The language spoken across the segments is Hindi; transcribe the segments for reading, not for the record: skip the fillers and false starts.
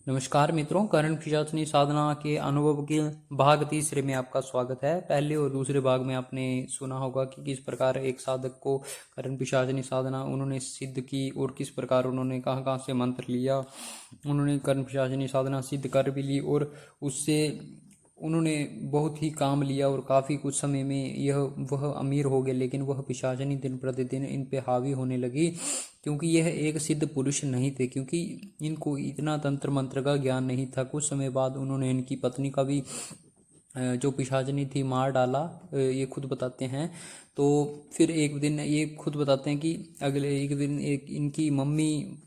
नमस्कार मित्रों, करण पिशाचनी साधना के अनुभव के भाग तीसरे में आपका स्वागत है। पहले और दूसरे भाग में आपने सुना होगा कि किस प्रकार एक साधक को करण पिशाचनी साधना उन्होंने सिद्ध की और किस प्रकार उन्होंने कहाँ कहाँ से मंत्र लिया। उन्होंने करण पिशाचनी साधना सिद्ध कर भी ली और उससे उन्होंने बहुत ही काम लिया और काफ़ी कुछ समय में वह अमीर हो गए। लेकिन वह पिशाचनी दिन प्रतिदिन इन पे हावी होने लगी, क्योंकि यह एक सिद्ध पुरुष नहीं थे, क्योंकि इनको इतना तंत्र मंत्र का ज्ञान नहीं था। कुछ समय बाद उन्होंने इनकी पत्नी का भी जो पिशाचनी थी मार डाला, ये खुद बताते हैं। तो फिर एक दिन ये खुद बताते हैं कि अगले एक दिन एक इनकी मम्मी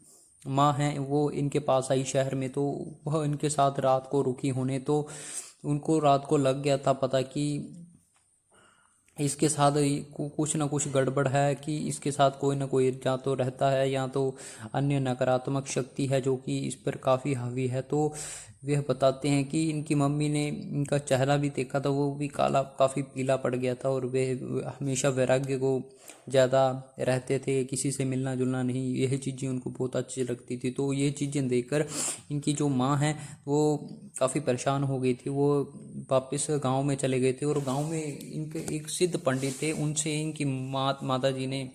माँ हैं, वो इनके पास आई शहर में। तो वह इनके साथ रात को रुकी होने, तो उनको रात को लग गया था पता कि इसके साथ कुछ ना कुछ गड़बड़ है, कि इसके साथ कोई ना कोई या तो रहता है या तो अन्य नकारात्मक शक्ति है जो कि इस पर काफ़ी हावी है। तो वह बताते हैं कि इनकी मम्मी ने इनका चेहरा भी देखा था, वो भी काला काफ़ी पीला पड़ गया था और वे हमेशा वैराग्य को ज़्यादा रहते थे, किसी से मिलना जुलना नहीं। यह चीज़ें उनको बहुत अच्छी लगती थी। तो ये चीज़ें देखकर इनकी जो माँ है वो काफ़ी परेशान हो गई थी। वो वापस गांव में चले गए थे और गांव में इनके एक सिद्ध पंडित थे, उनसे इनकी माता जी ने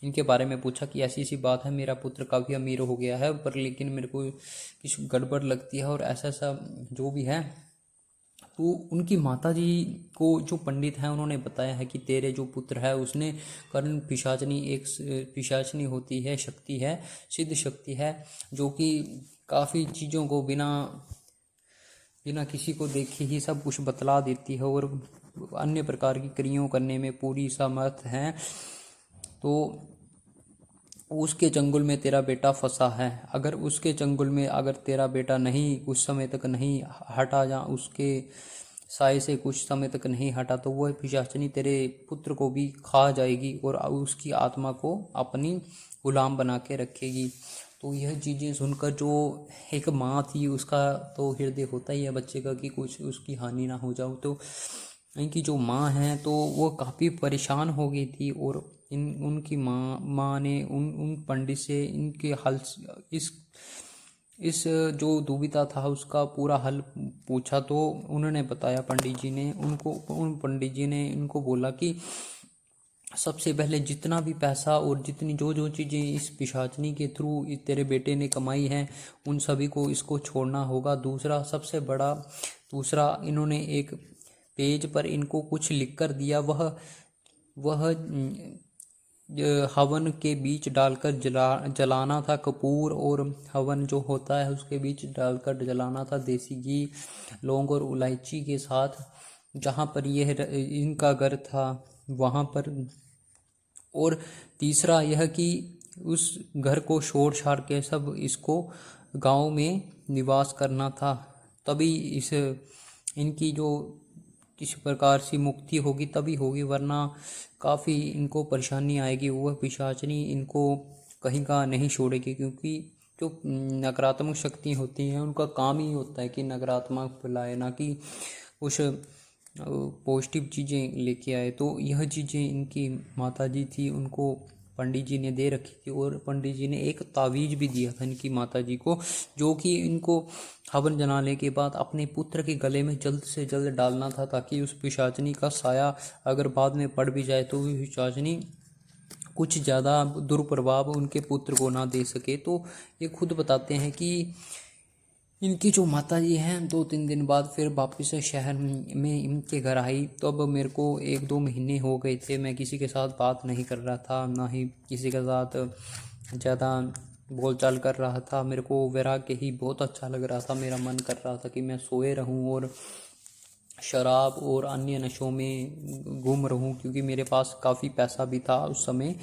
इनके बारे में पूछा कि ऐसी ऐसी बात है, मेरा पुत्र काफ़ी अमीर हो गया है, पर लेकिन मेरे को कुछ गड़बड़ लगती है और ऐसा ऐसा जो भी है। तो उनकी माता जी को जो पंडित हैं उन्होंने बताया है कि तेरे जो पुत्र है उसने कर्ण पिशाचनी, एक पिशाचनी होती है, शक्ति है, सिद्ध शक्ति है, जो कि काफ़ी चीज़ों को बिना बिना किसी को देखे ही सब कुछ बतला देती है और अन्य प्रकार की क्रियाओं करने में पूरी समर्थ है। तो उसके चंगुल में तेरा बेटा फंसा है। अगर उसके चंगुल में अगर तेरा बेटा नहीं कुछ समय तक नहीं हटा, या उसके साय से कुछ समय तक नहीं हटा, तो वह पिशाचनी तेरे पुत्र को भी खा जाएगी और उसकी आत्मा को अपनी गुलाम बना के रखेगी। तो यह चीज़ें सुनकर जो एक माँ थी उसका तो हृदय होता ही है बच्चे का कि कुछ उसकी हानि ना हो जाओ। तो इनकी जो माँ हैं तो वो काफ़ी परेशान हो गई थी और उनकी माँ ने उन पंडित से इनके हल इस जो दुविधा था उसका पूरा हल पूछा। तो उन्होंने बताया, पंडित जी ने उन पंडित जी ने इनको बोला कि सबसे पहले जितना भी पैसा और जितनी जो जो चीज़ें इस पिशाचनी के थ्रू तेरे बेटे ने कमाई हैं उन सभी को इसको छोड़ना होगा। दूसरा सबसे बड़ा इन्होंने एक पेज पर इनको कुछ लिख कर दिया, वह हवन के बीच डालकर जलाना था। कपूर और हवन जो होता है उसके बीच डालकर जलाना था, देसी घी, लौंग और इलायची के साथ, जहाँ पर यह इनका घर था वहाँ पर। और तीसरा यह कि उस घर को छोड़ छाड़ के सब इसको गांव में निवास करना था, तभी इस इनकी जो किसी प्रकार से मुक्ति होगी तभी होगी, वरना काफ़ी इनको परेशानी आएगी। वह पिशाचनी इनको कहीं का नहीं छोड़ेगी, क्योंकि जो नकारात्मक शक्ति होती हैं उनका काम ही होता है कि नकारात्मक फैलाए, ना कि कुछ पॉजिटिव चीज़ें लेके आए। तो यह चीज़ें इनकी माता जी थी, उनको पंडित जी ने दे रखी थी और पंडित जी ने एक तावीज़ भी दिया था इनकी माता जी को, जो कि इनको हवन जलाने के बाद अपने पुत्र के गले में जल्द से जल्द डालना था, ताकि उस पिशाचनी का साया अगर बाद में पड़ भी जाए तो पिशाचनी कुछ ज़्यादा दुष्प्रभाव उनके पुत्र को ना दे सके। तो ये खुद बताते हैं कि इनकी जो माता जी हैं 2-3 दिन बाद फिर वापस शहर में इनके घर आई। तो अब मेरे को 1-2 महीने हो गए थे, मैं किसी के साथ बात नहीं कर रहा था, ना ही किसी के साथ ज़्यादा बोलचाल कर रहा था। मेरे को वैराग्य ही बहुत अच्छा लग रहा था। मेरा मन कर रहा था कि मैं सोए रहूं और शराब और अन्य नशों में घूम रहूं, क्योंकि मेरे पास काफ़ी पैसा भी था उस समय।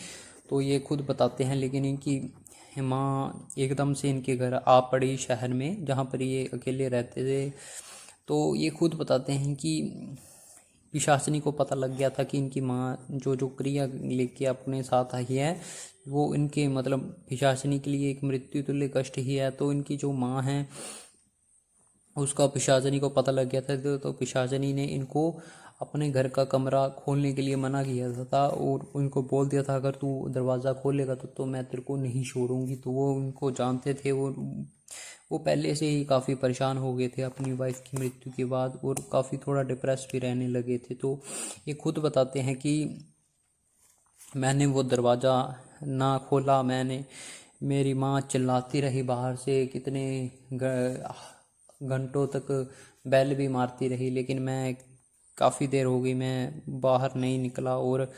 तो ये खुद बताते हैं। लेकिन इनकी माँ एकदम से इनके घर आ पड़ी शहर में, जहाँ पर ये अकेले रहते थे। तो ये खुद बताते हैं कि पिशाचनी को पता लग गया था कि इनकी माँ जो जो क्रिया लेके अपने साथ आई है वो इनके मतलब पिशाचनी के लिए एक मृत्यु तुल्य कष्ट ही है। तो इनकी जो माँ है उसका पिशाचनी को पता लग गया था। तो पिशाचनी ने इनको अपने घर का कमरा खोलने के लिए मना किया था और उनको बोल दिया था अगर तू दरवाज़ा खोलेगा तो मैं तेरे को नहीं छोड़ूंगी। तो वो उनको जानते थे और वो पहले से ही काफ़ी परेशान हो गए थे अपनी वाइफ की मृत्यु के बाद और काफ़ी थोड़ा डिप्रेस भी रहने लगे थे। तो ये खुद बताते हैं कि मैंने वो दरवाज़ा ना खोला, मेरी माँ चिल्लाती रही बाहर से, कितने घंटों तक बेल भी मारती रही, लेकिन मैं काफ़ी देर हो गई मैं बाहर नहीं निकला। और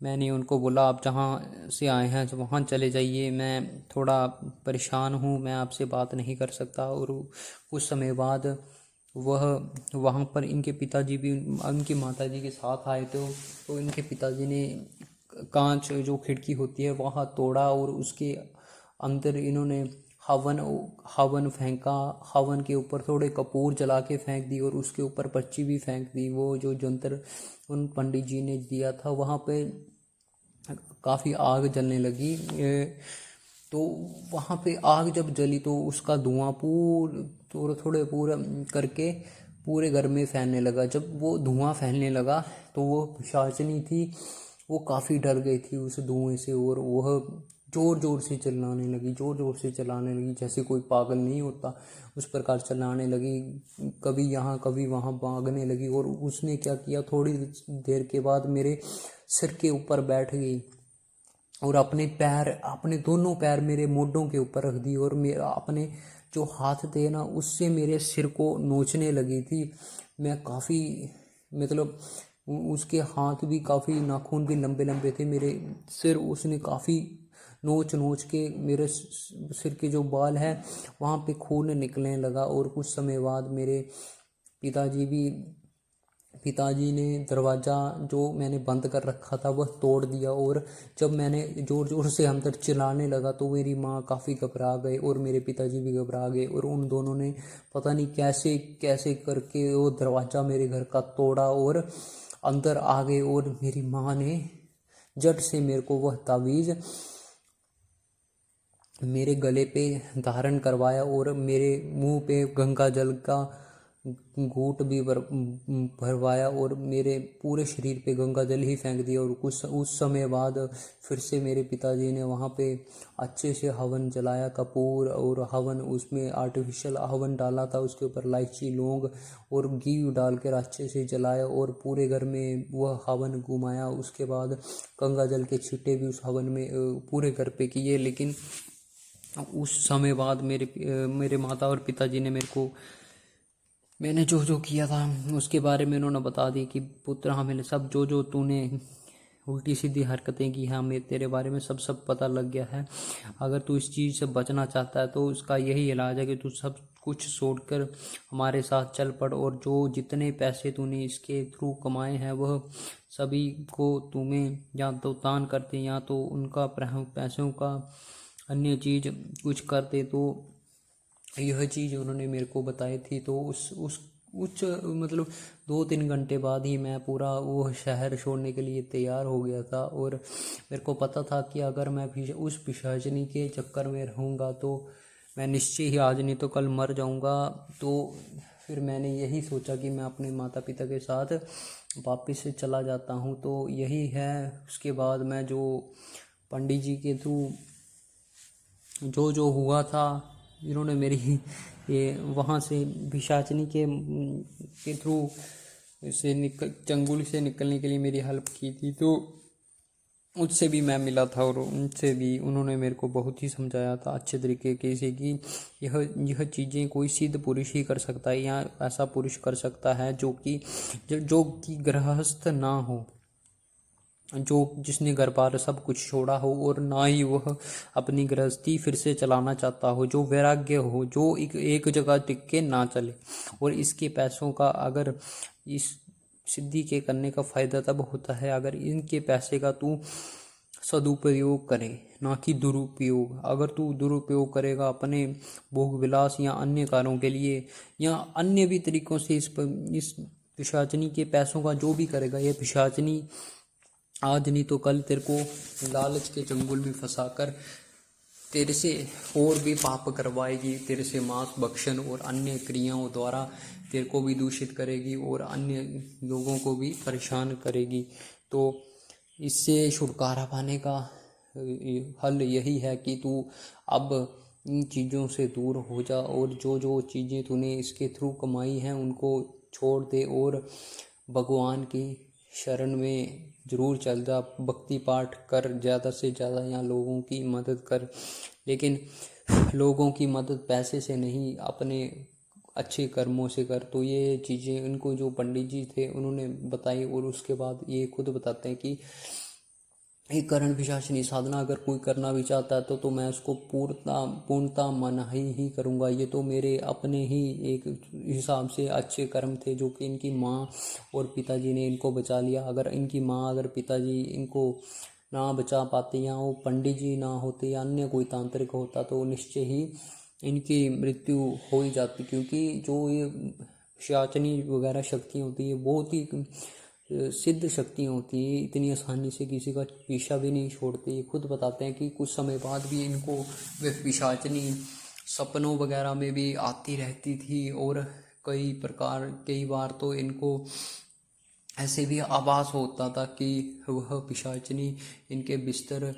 मैंने उनको बोला आप जहाँ से आए हैं वहाँ चले जाइए, मैं थोड़ा परेशान हूँ, मैं आपसे बात नहीं कर सकता। और कुछ समय बाद वह वहाँ पर इनके पिताजी भी उनकी माताजी के साथ आए तो इनके पिताजी ने कांच जो खिड़की होती है वहाँ तोड़ा और उसके अंदर इन्होंने हवन फेंका। हवन के ऊपर थोड़े कपूर जला के फेंक दी और उसके ऊपर पर्ची भी फेंक दी। वो जो जंतर उन पंडित जी ने दिया था वहाँ पे काफ़ी आग जलने लगी। तो वहाँ पे आग जब जली तो उसका धुआं थोड़े पूरा करके पूरे घर में फैलने लगा। जब वो धुआं फैलने लगा तो वो पिशाचिनी थी, वो काफ़ी डर गई थी उस धुएं से और वह ज़ोर ज़ोर से चिल्लाने लगी जैसे कोई पागल नहीं होता उस प्रकार चिल्लाने लगी, कभी यहाँ कभी वहाँ भागने लगी। और उसने क्या किया, थोड़ी देर के बाद मेरे सिर के ऊपर बैठ गई और अपने दोनों पैर मेरे मोढों के ऊपर रख दी और मेरा अपने जो हाथ थे ना उससे मेरे सिर को नोचने लगी थी। मैं काफ़ी मतलब उसके हाथ भी काफ़ी, नाखून भी लंबे लंबे थे, मेरे सिर उसने काफ़ी नोच के मेरे सिर के जो बाल हैं वहाँ पे खून निकलने लगा। और कुछ समय बाद मेरे पिताजी ने दरवाज़ा जो मैंने बंद कर रखा था वह तोड़ दिया। और जब मैंने ज़ोर ज़ोर से अंदर चिल्लाने लगा तो मेरी माँ काफ़ी घबरा गए और मेरे पिताजी भी घबरा गए और उन दोनों ने पता नहीं कैसे कैसे करके वो दरवाज़ा मेरे घर का तोड़ा और अंदर आ गए। और मेरी माँ ने झट से मेरे को वह तावीज़ मेरे गले पे धारण करवाया और मेरे मुंह पे गंगा जल का घूंट भी भरवाया और मेरे पूरे शरीर पे गंगा जल ही फेंक दिया। और कुछ उस समय बाद फिर से मेरे पिताजी ने वहाँ पे अच्छे से हवन जलाया, कपूर और हवन, उसमें आर्टिफिशियल हवन डाला था, उसके ऊपर इलायची लौंग और घी डाल कर अच्छे से जलाया और पूरे घर में वह हवन घुमाया। उसके बाद गंगा जल के छींटे भी उस हवन में पूरे घर पे किए। लेकिन उस समय बाद मेरे माता और पिताजी ने मैंने जो जो किया था उसके बारे में उन्होंने बता दी कि पुत्र हमें सब जो तूने उल्टी सीधी हरकतें की हैं हमें तेरे बारे में सब पता लग गया है। अगर तू इस चीज़ से बचना चाहता है तो उसका यही इलाज है कि तू सब कुछ छोड़कर हमारे साथ चल पड़ और जो जितने पैसे तूने इसके थ्रू कमाए हैं वह सभी को तुम्हें या तो दान करते या तो उनका पैसों का अन्य चीज़ कुछ करते। तो यह चीज़ उन्होंने मेरे को बताई थी। तो उस मतलब 2-3 घंटे बाद ही मैं पूरा वो शहर छोड़ने के लिए तैयार हो गया था और मेरे को पता था कि अगर मैं उस पिशाचिनी के चक्कर में रहूँगा तो मैं निश्चय ही आज नहीं तो कल मर जाऊँगा। तो फिर मैंने यही सोचा कि मैं अपने माता पिता के साथ वापस से चला जाता हूँ। तो यही है। उसके बाद मैं जो पंडित जी के थ्रू जो हुआ था, इन्होंने मेरी ये वहाँ से पिशाचिनी के थ्रू चंगुल से निकलने के लिए मेरी हेल्प की थी। तो उससे भी मैं मिला था और उनसे भी उन्होंने मेरे को बहुत ही समझाया था अच्छे तरीके से कि यह चीज़ें कोई सिद्ध पुरुष ही कर सकता है या ऐसा पुरुष कर सकता है जो कि गृहस्थ ना हो, जो जिसने घर बार सब कुछ छोड़ा हो और ना ही वह अपनी गृहस्थी फिर से चलाना चाहता हो, जो वैराग्य हो, जो एक जगह टिक के ना चले। और इसके पैसों का अगर इस सिद्धि के करने का फ़ायदा तब होता है अगर इनके पैसे का तू सदुपयोग करे, ना कि दुरुपयोग। अगर तू दुरुपयोग करेगा अपने भोग विलास या अन्य कार्यों के लिए या अन्य भी तरीकों से इस पिशाचिनी के पैसों का जो भी करेगा, यह पिशाचिनी आज नहीं तो कल तेरे को लालच के चंगुल में फंसाकर तेरे से और भी पाप करवाएगी, तेरे से मांस भक्षण और अन्य क्रियाओं द्वारा तेरे को भी दूषित करेगी और अन्य लोगों को भी परेशान करेगी। तो इससे छुटकारा पाने का हल यही है कि तू अब इन चीज़ों से दूर हो जा और जो जो चीज़ें तूने इसके थ्रू कमाई हैं उनको छोड़ दे और भगवान की शरण में ज़रूर चल जा। भक्ति पाठ कर ज़्यादा से ज़्यादा, या लोगों की मदद कर, लेकिन लोगों की मदद पैसे से नहीं, अपने अच्छे कर्मों से कर। तो ये चीज़ें इनको जो पंडित जी थे उन्होंने बताई और उसके बाद ये खुद बताते हैं कि एक करण पिशाचिनी साधना अगर कोई करना भी चाहता है तो मैं उसको पूर्णता मनाही ही करूँगा। ये तो मेरे अपने ही एक हिसाब से अच्छे कर्म थे जो कि इनकी माँ और पिताजी ने इनको बचा लिया। अगर इनकी माँ अगर पिताजी इनको ना बचा पाते या वो पंडित जी ना होते या अन्य कोई तांत्रिक होता तो निश्चय ही इनकी मृत्यु हो ही जाती, क्योंकि जो ये पिशाचिनी वगैरह शक्तियाँ होती है बहुत ही सिद्ध शक्तियाँ होती हैं, इतनी आसानी से किसी का पीछा भी नहीं छोड़ती। ये खुद बताते हैं कि कुछ समय बाद भी इनको वे पिशाचिनी सपनों वगैरह में भी आती रहती थी और कई बार तो इनको ऐसे भी आभास होता था कि वह पिशाचिनी इनके बिस्तर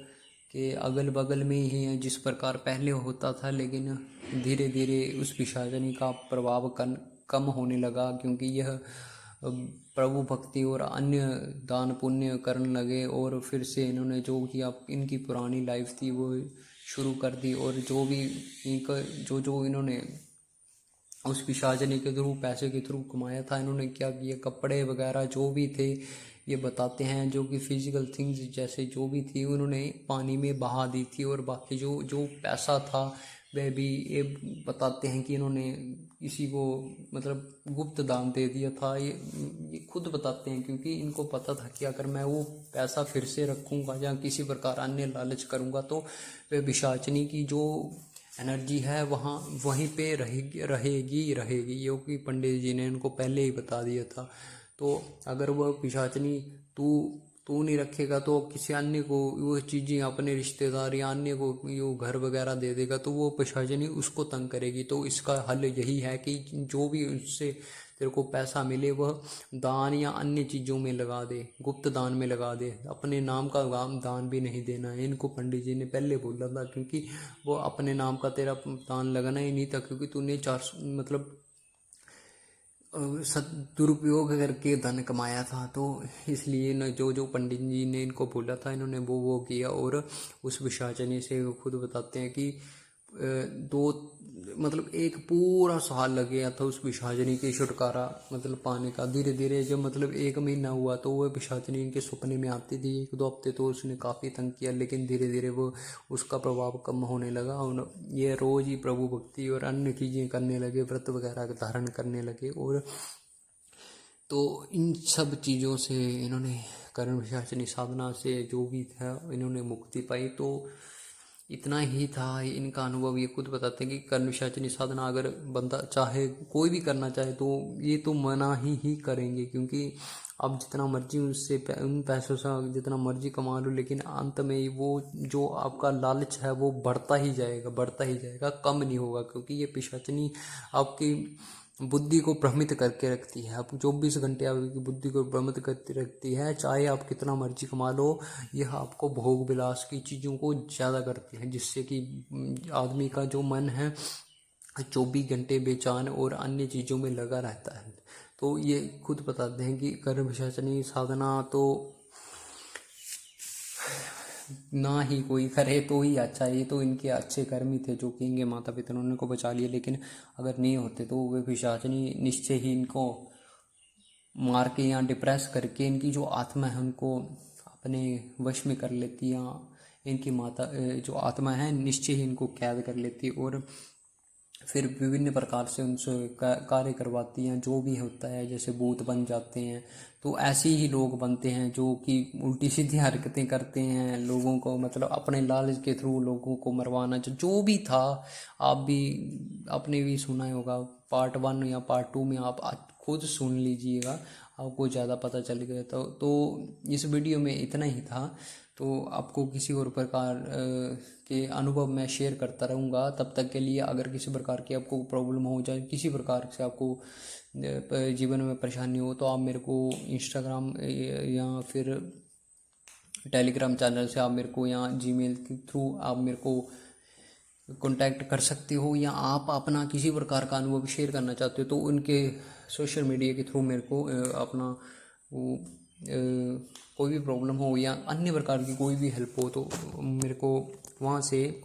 के अगल बगल में ही है, जिस प्रकार पहले होता था। लेकिन धीरे धीरे उस पिशाचिनी का प्रभाव कम होने लगा, क्योंकि यह प्रभु भक्ति और अन्य दान पुण्य करने लगे और फिर से इन्होंने जो कि अब इनकी पुरानी लाइफ थी वो शुरू कर दी। और जो भी इनका जो इन्होंने उस पिशाचिनी के थ्रू पैसे के थ्रू कमाया था, इन्होंने क्या किया, कपड़े वगैरह जो भी थे ये बताते हैं, जो कि फिजिकल थिंग्स जैसे जो भी थी उन्होंने पानी में बहा दी थी। और बाकी जो जो पैसा था वह भी ये बताते हैं कि इन्होंने किसी को मतलब गुप्त दान दे दिया था। ये खुद बताते हैं, क्योंकि इनको पता था कि अगर मैं वो पैसा फिर से रखूँगा या किसी प्रकार अन्य लालच करूँगा तो वह पिशाचिनी की जो एनर्जी है वहाँ वहीं पे रहेगी, ये कि पंडित जी ने इनको पहले ही बता दिया था। तो अगर वह पिशाचिनी तू नहीं रखेगा तो किसी अन्य को वो चीज़ें, अपने रिश्तेदार या अन्य को यो घर वगैरह दे देगा तो वो पिशाचिनी उसको तंग करेगी। तो इसका हल यही है कि जो भी उससे तेरे को पैसा मिले वह दान या अन्य चीज़ों में लगा दे, गुप्त दान में लगा दे, अपने नाम का दान भी नहीं देना है। इनको पंडित जी ने पहले बोला था, क्योंकि वो अपने नाम का तेरा दान लगना ही नहीं था, क्योंकि तूने मतलब दुरुपयोग करके धन कमाया था। तो इसलिए न जो जो पंडित जी ने इनको बोला था इन्होंने वो किया। और उस पिशाचिनी से वो खुद बताते हैं कि मतलब एक पूरा साल लग गया था उस पिशाचिनी के छुटकारा मतलब पाने का। धीरे धीरे जब मतलब 1 महीना हुआ तो वह पिशाचिनी इनके सपने में आती थी। 1-2 हफ्ते तो उसने काफ़ी तंग किया, लेकिन धीरे धीरे वो उसका प्रभाव कम होने लगा और ये रोज़ ही प्रभु भक्ति और अन्य चीज़ें करने लगे, व्रत वगैरह धारण करने लगे। और तो इन सब चीज़ों से इन्होंने करण पिशाचिनी साधना से जो भी था इन्होंने मुक्ति पाई। तो इतना ही था इनका अनुभव। ये खुद बताते हैं कि कर्ण पिशाचिनी साधना अगर बंदा चाहे, कोई भी करना चाहे तो ये तो मना ही करेंगे, क्योंकि आप जितना मर्जी उससे उन पैसों से जितना मर्जी कमा लो, लेकिन अंत में वो जो आपका लालच है वो बढ़ता ही जाएगा, कम नहीं होगा। क्योंकि ये पिशाचिनी आपकी बुद्धि को भ्रमित करके रखती है। आप 24 घंटे आपकी बुद्धि को भ्रमित करती रखती है, चाहे आप कितना मर्जी कमा लो, यह आपको भोग विलास की चीज़ों को ज़्यादा करती है, जिससे कि आदमी का जो मन है 24 घंटे बेचैन और अन्य चीज़ों में लगा रहता है। तो ये खुद बताते हैं कि कर्ण पिशाचिनी साधना तो ना ही कोई करे तो ही अच्छा है। ये तो इनके अच्छे कर्म ही थे जो कि इनके माता पिता ने उनको बचा लिया, लेकिन अगर नहीं होते तो वे पिशाचिनी निश्चय ही इनको मार के या डिप्रेस करके इनकी जो आत्मा है उनको अपने वश में कर लेती, या इनकी माता जो आत्मा है निश्चय ही इनको कैद कर लेती और फिर विभिन्न प्रकार से उनसे कार्य करवाती हैं। जो भी होता है, जैसे भूत बन जाते हैं, तो ऐसे ही लोग बनते हैं जो कि उल्टी सीधी हरकतें करते हैं, लोगों को मतलब अपने लालच के थ्रू लोगों को मरवाना। जो भी था, आप भी आपने भी सुना ही होगा, पार्ट 1 या पार्ट 2 में आप खुद सुन लीजिएगा, आपको ज़्यादा पता चल गया। तो इस वीडियो में इतना ही था। तो आपको किसी और प्रकार के अनुभव मैं शेयर करता रहूँगा। तब तक के लिए अगर किसी प्रकार की आपको प्रॉब्लम हो जाए, किसी प्रकार से आपको जीवन में परेशानी हो, तो आप मेरे को इंस्टाग्राम या फिर टेलीग्राम चैनल से आप मेरे को, या जीमेल के थ्रू आप मेरे को कांटेक्ट कर सकते हो, या आप अपना किसी प्रकार का अनुभव शेयर करना चाहते हो तो उनके सोशल मीडिया के थ्रू मेरे को अपना वो कोई भी प्रॉब्लम हो या अन्य प्रकार की कोई भी हेल्प हो तो मेरे को वहाँ से